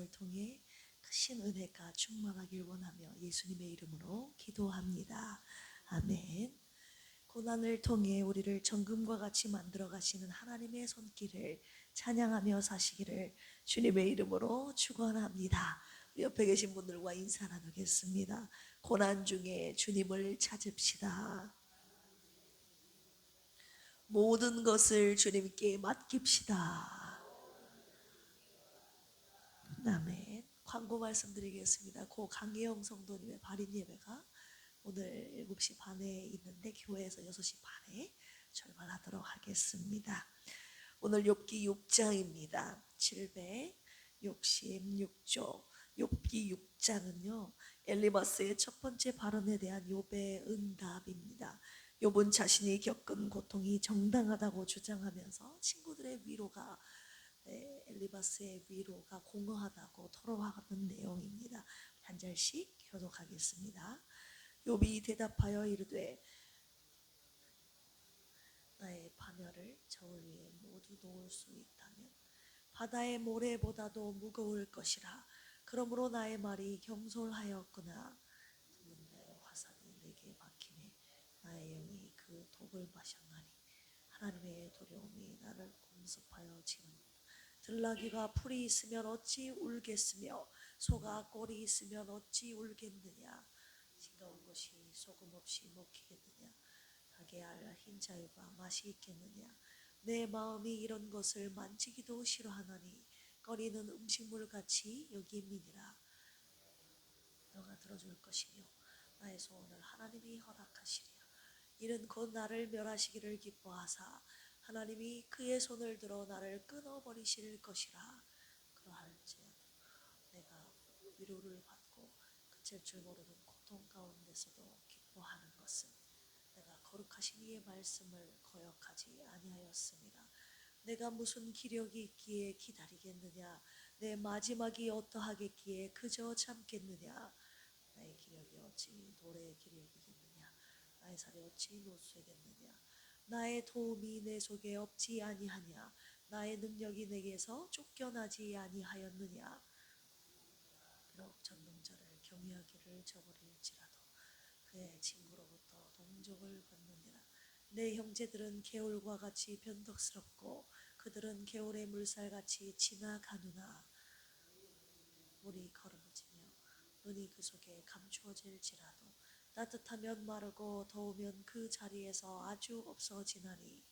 말씀을 통해 크신 은혜가 충만하길 원하며 예수님의 이름으로 기도합니다. 아멘. 고난을 통해 우리를 정금과 같이 만들어 가시는 하나님의 손길을 찬양하며 사시기를 주님의 이름으로 축원합니다. 옆에 계신 분들과 인사 나누겠습니다. 고난 중에 주님을 찾읍시다. 모든 것을 주님께 맡깁시다. 아멘. 광고 말씀드리겠습니다. 고 강혜영 성도님의 발인 예배가 오늘 7시 반에 있는데 교회에서 6시 반에 출발하도록 하겠습니다. 오늘 욥기 6장입니다. 766조. 욥기 6장은요, 엘리바스의 첫 번째 발언에 대한 욥의 응답입니다. 욥은 자신이 겪은 고통이 정당하다고 주장하면서 친구들의 위로가 엘리바스의 위로가 공허하다고 토로하는 내용입니다. 한 절씩 교독하겠습니다. 욥이 대답하여 이르되 나의 파멸을 저울 위에 모두 놓을 수 있다면 바다의 모래보다도 무거울 것이라. 그러므로 나의 말이 경솔하였구나. 드문다의 화살이 내게 박히네. 나의 영이 그 독을 마셨나니 하나님의 두려움이 나를 공습하여 지는구나. 들나귀가 풀이 있으면 어찌 울겠으며 소가 꼴이 있으면 어찌 울겠느냐. 싱거운 것이 소금 없이 먹히겠느냐. 닭의 알 흰자유가 맛이 있겠느냐. 내 마음이 이런 것을 만지기도 싫어하나니 꺼리는 음식물 같이 여김이니라. 너가 들어줄 것이며 나의 소원을 하나님이 허락하시리라. 이는 곧 나를 멸하시기를 기뻐하사 하나님이 그의 손을 들어 나를 끊어버리실 것이라. 그러할지라도 내가 위로를 받고 그칠 줄 모르는 고통 가운데서도 기뻐하는 것은 내가 거룩하신 이의 말씀을 거역하지 아니하였습니다. 내가 무슨 기력이 있기에 기다리겠느냐. 내 마지막이 어떠하겠기에 그저 참겠느냐. 나의 기력이 어찌 돌의 기력이겠느냐. 나의 살이 어찌 노쇠겠느냐. 나의 도움이 내 속에 없지 아니하냐. 나의 능력이 내게서 쫓겨나지 아니하였느냐. 비록 전능자를 경외하기를 저버릴지라도 그의 친구로부터 동족을 받느니라. 내 형제들은 개울과 같이 변덕스럽고 그들은 개울의 물살같이 지나가누나. 물이 거름지며 눈이 그 속에 감추어질지라도 따뜻하면 마르고 더우면 그 자리에서 아주 없어지나니.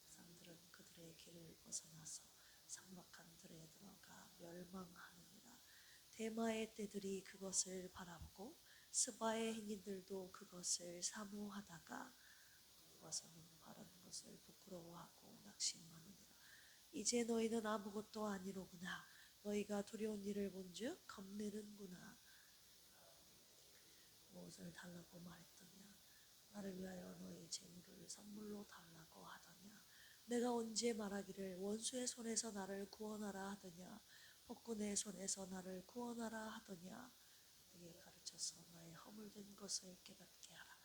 사람들은 그들의 길을 벗어나서 삭막한 들에 들어가 멸망하느니라. 대마의 떼들이 그것을 바라보고 스바의 행인들도 그것을 사모하다가 와서는 바른 것을 부끄러워하고 낙심하느니라. 이제 너희는 아무것도 아니로구나. 너희가 두려운 일을 본즉 겁내는구나. 무엇을 달라고 말했더냐. 나를 위하여 너희 재물을 선물로 달라고 하더냐. 내가 언제 말하기를 원수의 손에서 나를 구원하라 하더냐. 폭군의 손에서 나를 구원하라 하더냐. 내게 가르쳐서 나의 허물된 것을 깨닫게 하라.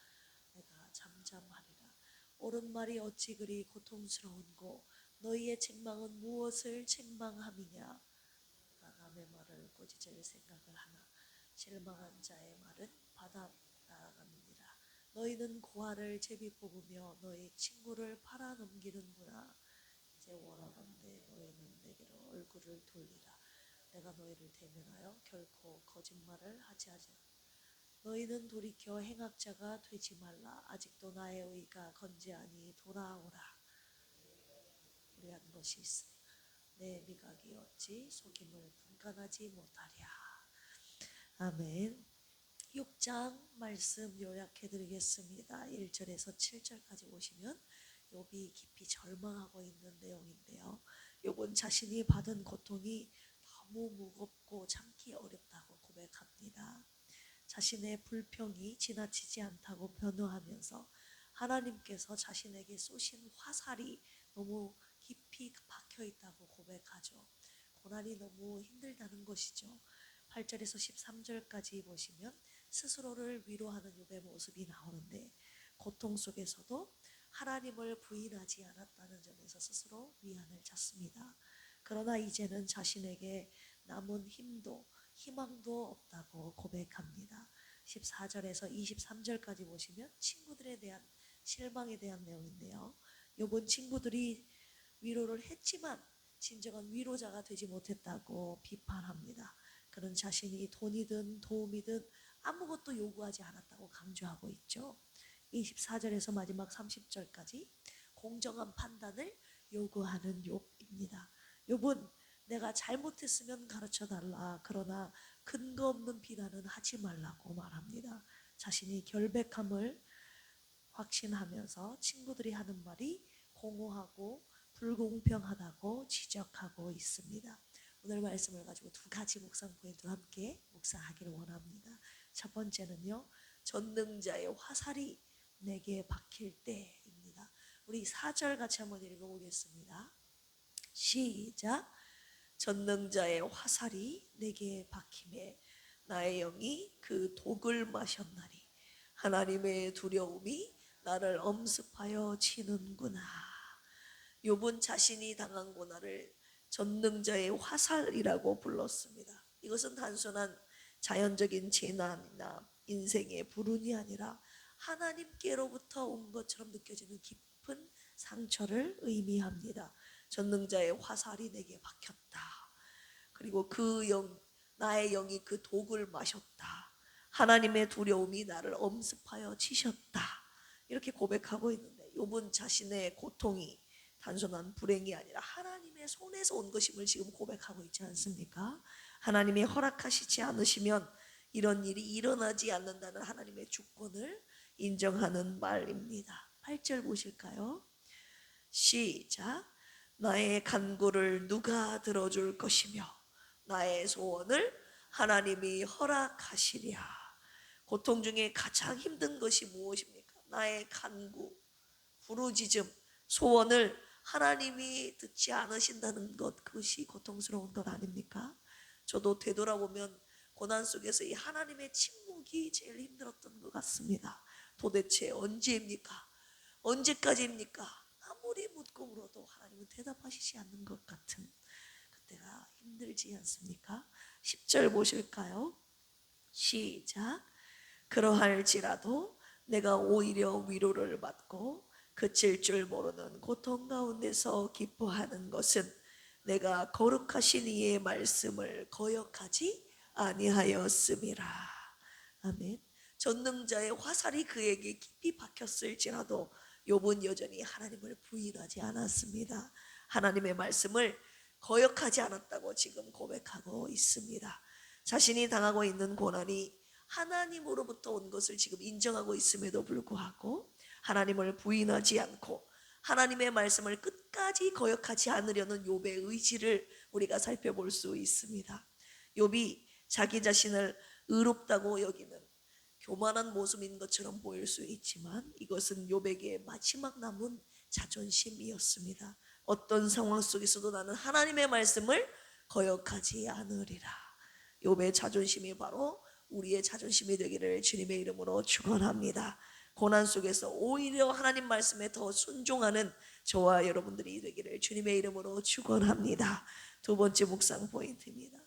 내가 잠잠하리라. 옳은 말이 어찌 그리 고통스러운고 너희의 책망은 무엇을 책망함이냐. 남의 말을 꾸짖을 생각을 하나 실망한 자의 말은 바다 나아가느니라. 너희는 고아를 제비 뽑으며 너희 친구를 팔아 넘기는구나. 이제 원하건대 너희는 내게로 얼굴을 돌리라. 내가 너희를 대면하여 결코 거짓말을 하지 않으리라. 너희는 돌이켜 행악자가 되지 말라. 아직도 나의 의가 건재하니 돌아오라. 불의한 것이 있으니 내 미각이 어찌 속임을 분간하지 못하랴. 아멘. 6장 말씀 요약해 드리겠습니다. 1절에서 7절까지 보시면 욥이 깊이 절망하고 있는 내용인데요. 욥은 자신이 받은 고통이 너무 무겁고 참기 어렵다고 고백합니다. 자신의 불평이 지나치지 않다고 변호하면서 하나님께서 자신에게 쏘신 화살이 너무 깊이 박혀 있다고 고백하죠. 고난이 너무 힘들다는 것이죠. 8절에서 13절까지 보시면 스스로를 위로하는 욥의 모습이 나오는데 고통 속에서도 하나님을 부인하지 않았다는 점에서 스스로 위안을 찾습니다. 그러나 이제는 자신에게 남은 힘도 희망도 없다고 고백합니다. 14절에서 23절까지 보시면 친구들에 대한 실망에 대한 내용인데요. 욥은 친구들이 위로를 했지만 진정한 위로자가 되지 못했다고 비판합니다. 그는 자신이 돈이든 도움이든 아무것도 요구하지 않았다고 강조하고 있죠. 24절에서 마지막 30절까지 공정한 판단을 요구하는 욥입니다. 욥은 내가 잘못했으면 가르쳐달라, 그러나 근거 없는 비난은 하지 말라고 말합니다. 자신이 결백함을 확신하면서 친구들이 하는 말이 공허하고 불공평하다고 지적하고 있습니다. 오늘 말씀을 가지고 두 가지 묵상 포인트로 함께 묵상하기를 원합니다. 첫 번째는요, 전능자의 화살이 내게 박힐 때입니다. 우리 4절 같이 한번 읽어보겠습니다. 시작. 전능자의 화살이 내게 박힘에 나의 영이 그 독을 마셨나니 하나님의 두려움이 나를 엄습하여 치는구나. 욥은 자신이 당한 고난을 전능자의 화살이라고 불렀습니다. 이것은 단순한 자연적인 재난이나 인생의 불운이 아니라 하나님께로부터 온 것처럼 느껴지는 깊은 상처를 의미합니다. 전능자의 화살이 내게 박혔다. 그리고 나의 영이 그 독을 마셨다. 하나님의 두려움이 나를 엄습하여 치셨다. 이렇게 고백하고 있는데, 욥은 자신의 고통이 단순한 불행이 아니라 하나님의 손에서 온 것임을 지금 고백하고 있지 않습니까? 하나님이 허락하시지 않으시면 이런 일이 일어나지 않는다는 하나님의 주권을 인정하는 말입니다. 8절 보실까요? 시작. 나의 간구를 누가 들어줄 것이며 나의 소원을 하나님이 허락하시랴. 고통 중에 가장 힘든 것이 무엇입니까? 나의 간구, 부르짖음, 소원을 하나님이 듣지 않으신다는 것, 그것이 고통스러운 것 아닙니까? 저도 되돌아보면 고난 속에서 이 하나님의 침묵이 제일 힘들었던 것 같습니다. 도대체 언제입니까? 언제까지입니까? 아무리 묻고 물어도 하나님은 대답하시지 않는 것 같은 그때가 힘들지 않습니까? 10절 보실까요? 시작. 그러할지라도 내가 오히려 위로를 받고 그칠 줄 모르는 고통 가운데서 기뻐하는 것은 내가 거룩하신 이의 말씀을 거역하지 아니하였음이라. 아멘. 전능자의 화살이 그에게 깊이 박혔을지라도 욥은 여전히 하나님을 부인하지 않았습니다. 하나님의 말씀을 거역하지 않았다고 지금 고백하고 있습니다. 자신이 당하고 있는 고난이 하나님으로부터 온 것을 지금 인정하고 있음에도 불구하고 하나님을 부인하지 않고 하나님의 말씀을 끝까지 거역하지 않으려는 욥의 의지를 우리가 살펴볼 수 있습니다. 욥이 자기 자신을 의롭다고 여기는 교만한 모습인 것처럼 보일 수 있지만 이것은 욥에게 마지막 남은 자존심이었습니다. 어떤 상황 속에서도 나는 하나님의 말씀을 거역하지 않으리라. 욥의 자존심이 바로 우리의 자존심이 되기를 주님의 이름으로 축원합니다. 고난 속에서 오히려 하나님 말씀에 더 순종하는 저와 여러분들이 되기를 주님의 이름으로 축원합니다. 두 번째 묵상 포인트입니다.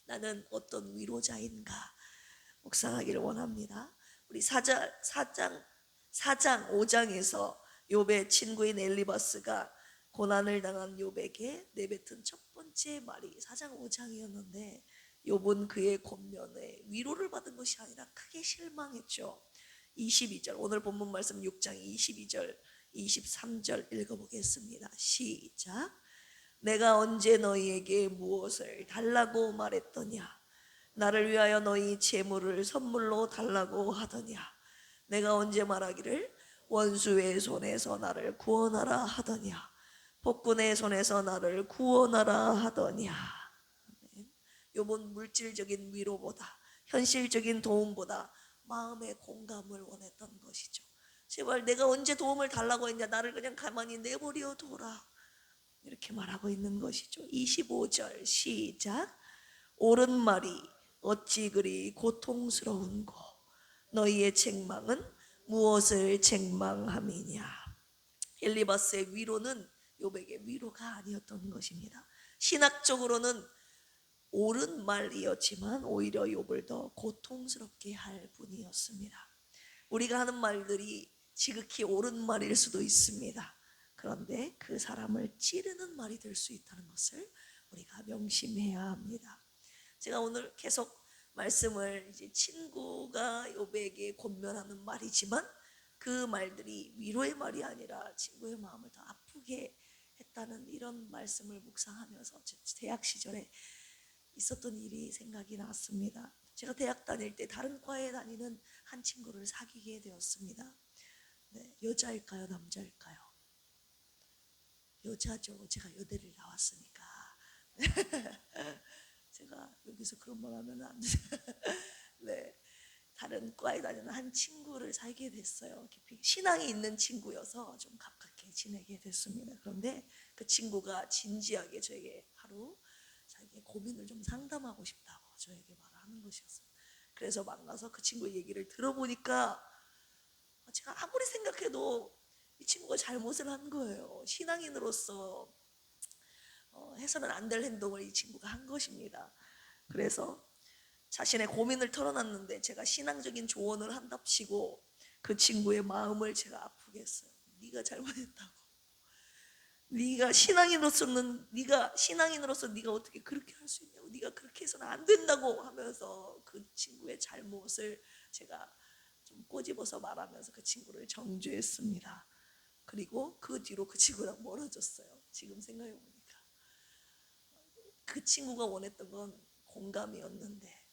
나는 어떤 위로자인가 묵상하기를 원합니다. 우리 4장 5장에서 욥의 친구인 엘리바스가 고난을 당한 욥에게 내뱉은 첫 번째 말이 4장 5장이었는데 욥은 그의 권면에 위로를 받은 것이 아니라 크게 실망했죠. 22절, 오늘 본문 말씀 6장 22절 23절 읽어보겠습니다. 시작. 내가 언제 너희에게 무엇을 달라고 말했더냐? 나를 위하여 너희 재물을 선물로 달라고 하더냐? 내가 언제 말하기를 원수의 손에서 나를 구원하라 하더냐? 폭군의 손에서 나를 구원하라 하더냐? 욥은 물질적인 위로보다, 현실적인 도움보다 마음의 공감을 원했던 것이죠. 제발 내가 언제 도움을 달라고 했냐? 나를 그냥 가만히 내버려 둬라. 이렇게 말하고 있는 것이죠. 25절 시작. 옳은 말이 어찌 그리 고통스러운고 너희의 책망은 무엇을 책망함이냐. 엘리바스의 위로는 욥에게 위로가 아니었던 것입니다. 신학적으로는 옳은 말이었지만 오히려 욥을 더 고통스럽게 할 뿐이었습니다. 우리가 하는 말들이 지극히 옳은 말일 수도 있습니다. 그런데 그 사람을 찌르는 말이 될 수 있다는 것을 우리가 명심해야 합니다. 제가 오늘 계속 말씀을 이제 친구가 욥에게 권면하는 말이지만 그 말들이 위로의 말이 아니라 친구의 마음을 더 아프게 했다는 이런 말씀을 묵상하면서 대학 시절에 있었던 일이 생각이 났습니다. 제가 대학 다닐 때 다른 과에 다니는 한 친구를 사귀게 되었습니다. 네, 여자일까요, 남자일까요? 여자죠. 제가 여대를 나왔으니까. 제가 여기서 그런 말 하면 안 돼. 네, 다른 과에 다니는 한 친구를 사귀게 됐어요. 깊이 신앙이 있는 친구여서 좀 가깝게 지내게 됐습니다. 그런데 그 친구가 진지하게 저에게 하루 자기의 고민을 좀 상담하고 싶다고 저에게 말을 하는 것이었어요. 그래서 만나서 그 친구의 얘기를 들어보니까 제가 아무리 생각해도 이 친구가 잘못을 한 거예요. 신앙인으로서 해서는 안 될 행동을 이 친구가 한 것입니다. 그래서 자신의 고민을 털어놨는데 제가 신앙적인 조언을 한답시고 그 친구의 마음을 제가 아프게 했어요. 네가 잘못했다고. 네가 신앙인으로서 네가 어떻게 그렇게 할 수 있냐고. 네가 그렇게 해서는 안 된다고 하면서 그 친구의 잘못을 제가 좀 꼬집어서 말하면서 그 친구를 정죄했습니다. 그리고 그 뒤로 그 친구랑 멀어졌어요. 지금 생각해 보니까 그 친구가 원했던 건 공감이었는데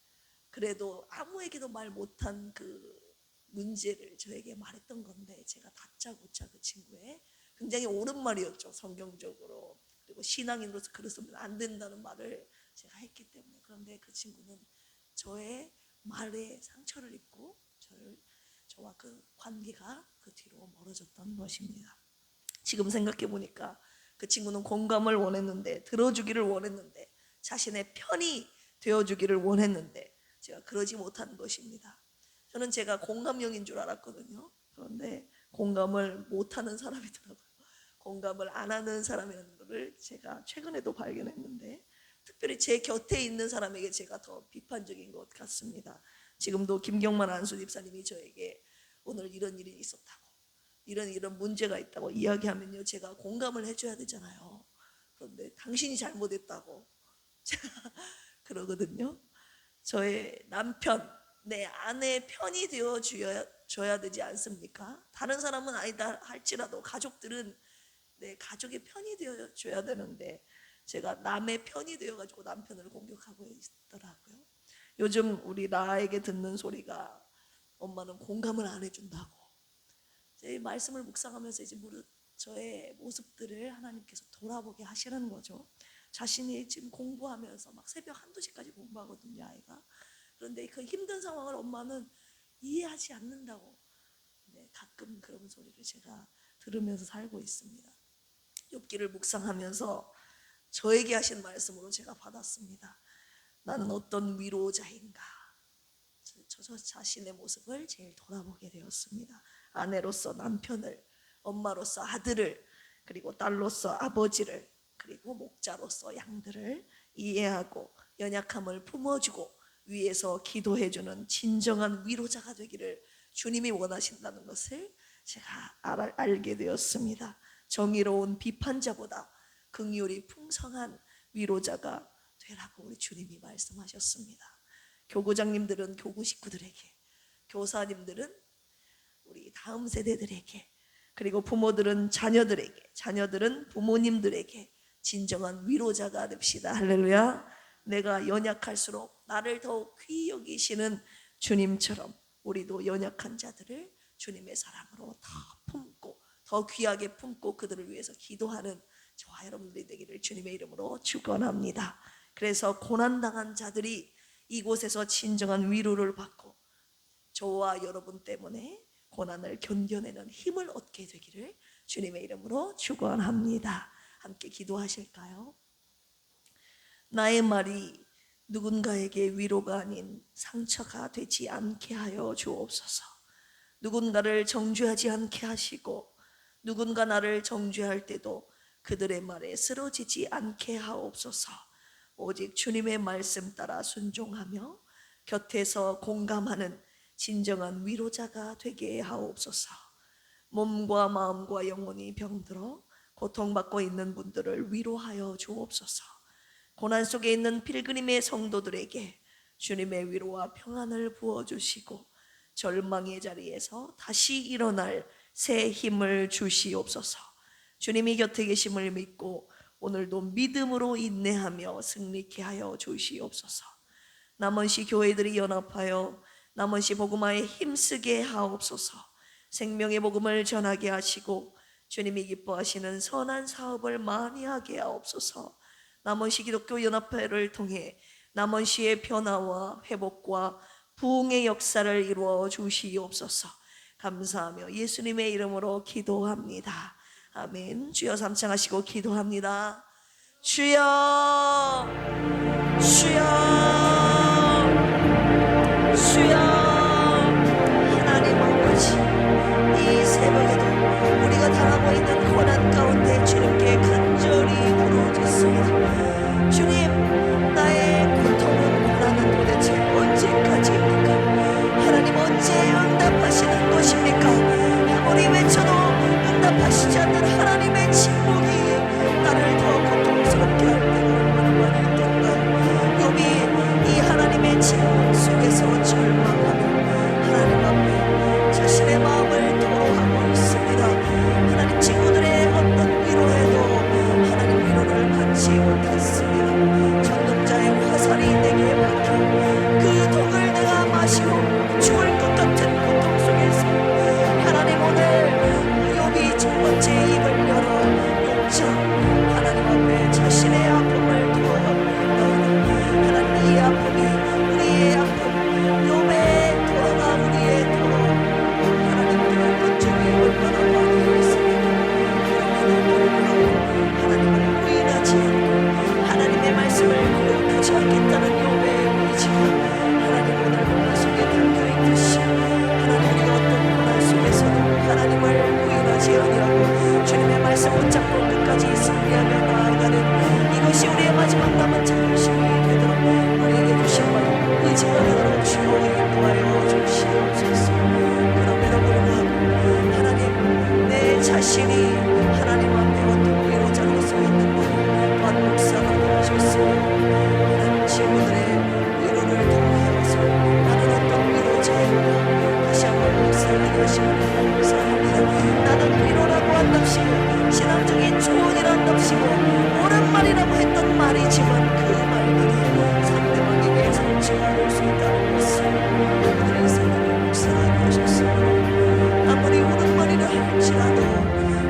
그래도 아무에게도 말 못한 그 문제를 저에게 말했던 건데 제가 다짜고짜 그 친구의 굉장히 옳은 말이었죠. 성경적으로. 그리고 신앙인으로서 그랬으면 안 된다는 말을 제가 했기 때문에. 그런데 그 친구는 저의 말에 상처를 입고 저와 그 관계가 그 뒤로 멀어졌던 것입니다. 지금 생각해 보니까 그 친구는 공감을 원했는데, 들어주기를 원했는데, 자신의 편이 되어주기를 원했는데 제가 그러지 못한 것입니다. 저는 제가 공감형인 줄 알았거든요. 그런데 공감을 못하는 사람이더라고요. 공감을 안 하는 사람이라는 것을 제가 최근에도 발견했는데 특별히 제 곁에 있는 사람에게 제가 더 비판적인 것 같습니다. 지금도 김경만 안수 집사님이 저에게 오늘 이런 일이 있었다고 이런 문제가 있다고 이야기하면요 제가 공감을 해줘야 되잖아요. 그런데 당신이 잘못했다고 제가 그러거든요. 저의 남편, 내 아내 편이 되어줘야 되지 않습니까? 다른 사람은 아니다 할지라도 가족들은 내 가족의 편이 되어줘야 되는데 제가 남의 편이 되어가지고 남편을 공격하고 있더라고요. 요즘 우리 나에게 듣는 소리가 엄마는 공감을 안 해준다고. 제 말씀을 묵상하면서 이제 저의 모습들을 하나님께서 돌아보게 하시는 거죠. 자신이 지금 공부하면서 막 새벽 한두 시까지 공부하거든요, 아이가. 그런데 그 힘든 상황을 엄마는 이해하지 않는다고. 네, 가끔 그런 소리를 제가 들으면서 살고 있습니다. 욥기를 묵상하면서 저에게 하신 말씀으로 제가 받았습니다. 나는 어떤 위로자인가. 저 자신의 모습을 제일 돌아보게 되었습니다. 아내로서 남편을, 엄마로서 아들을, 그리고 딸로서 아버지를, 그리고 목자로서 양들을 이해하고 연약함을 품어주고 위에서 기도해주는 진정한 위로자가 되기를 주님이 원하신다는 것을 제가 알게 되었습니다. 정의로운 비판자보다 긍휼이 풍성한 위로자가 되라고 우리 주님이 말씀하셨습니다. 교구장님들은 교구 식구들에게, 교사님들은 우리 다음 세대들에게, 그리고 부모들은 자녀들에게, 자녀들은 부모님들에게 진정한 위로자가 됩시다. 할렐루야. 내가 연약할수록 나를 더욱 귀히 여기시는 주님처럼 우리도 연약한 자들을 주님의 사랑으로 더 품고 더 귀하게 품고 그들을 위해서 기도하는 저와 여러분들이 되기를 주님의 이름으로 축원합니다. 그래서 고난당한 자들이 이곳에서 진정한 위로를 받고 저와 여러분 때문에 고난을 견뎌내는 힘을 얻게 되기를 주님의 이름으로 축원합니다. 함께 기도하실까요? 나의 말이 누군가에게 위로가 아닌 상처가 되지 않게 하여 주옵소서. 누군가를 정죄하지 않게 하시고 누군가 나를 정죄할 때도 그들의 말에 쓰러지지 않게 하옵소서. 오직 주님의 말씀 따라 순종하며 곁에서 공감하는 진정한 위로자가 되게 하옵소서. 몸과 마음과 영혼이 병들어 고통받고 있는 분들을 위로하여 주옵소서. 고난 속에 있는 필그림의 성도들에게 주님의 위로와 평안을 부어주시고 절망의 자리에서 다시 일어날 새 힘을 주시옵소서. 주님이 곁에 계심을 믿고 오늘도 믿음으로 인내하며 승리케 하여 주시옵소서. 남원시 교회들이 연합하여 남원시 복음화에 힘쓰게 하옵소서. 생명의 복음을 전하게 하시고 주님이 기뻐하시는 선한 사업을 많이 하게 하옵소서. 남원시 기독교 연합회를 통해 남원시의 변화와 회복과 부흥의 역사를 이루어 주시옵소서. 감사하며 예수님의 이름으로 기도합니다. 아멘. 주여 삼창하시고 기도합니다. 주여, 주여, 주여. 하나님 아버지, 이 새벽에도 우리가 당하고 있는 고난 가운데 주님께 간절히 부르짖습니다. 주님, 나의 고통은 고난은 도대체 언제까지입니까? 하나님, 언제 응답하시는 것입니까? 아무리 외쳐도 응답하시지 않는 하나님의 침묵이 나를 더 고통스럽게 할 때가 얼마나 많이 있던가요? 욥이 이 하나님의 침묵 속에서 절망하며 하나님 앞에 자신의 마음을 토로하고 있습니다. 하나님, 친구들의 어떤 위로에도 하나님 위로를 받지 못했습니다. 전동자의 화살이 내게 박혀 그 독을 내가 마시고 죽을 것 같은 고통 속에서 하나님, 오늘 욥이 첫 번째 입을 열어 용자 하나님 앞에 자신의 아픔을 토로합니다. 하나님, 이 아픔이 우리의 아픔, 욥의 토로가 우리의 토로, 하나님 들었던 적이 얼마나 많이 있습니까? 그럼에도 불구하고 하나님을 부인하지 않고 하나님의 말씀을 거역하지 않겠다는 욥의 의지가 하나님 오늘 고난 속에 담겨있듯이 하나님, 우리가 어떤 고난 속에서도 하나님을 부인하지 아니하고 주님의 말씀 붙잡고 끝까지 승리하며 나아가는 이것이 우리의 마지막 남은 자존심이 되도록 우리에게 주신 의지가 되도록 주여 인도하여 주시옵소서. 그럼에도 불구하고 하나님, 내 자신이 하나님 앞에 어떤 위로자로 서 있는 것 관 목사가 하셨습니다. 하나님, 친구들의 위로를 통하여서 나는 어떤 위로자인가 다시 한번 목사님이 하시고 감사합니다. 나는 위로라고 한답시고 신앙적인 조언이라 한답시고 옳은 말이라고 했던 말이지만 그 말들이 상대방에게 상처가 될 수 있다는 것을 오늘의 성령 목사님이 하셨습니다. 아무리 옳은 말이라 할지라도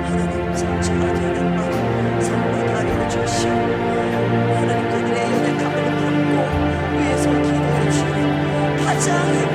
하나님, 상처가 되는 말 상받아여 주시오. 하나님, 그들의 연약함을 품고 위에서 기도해 주시는 가장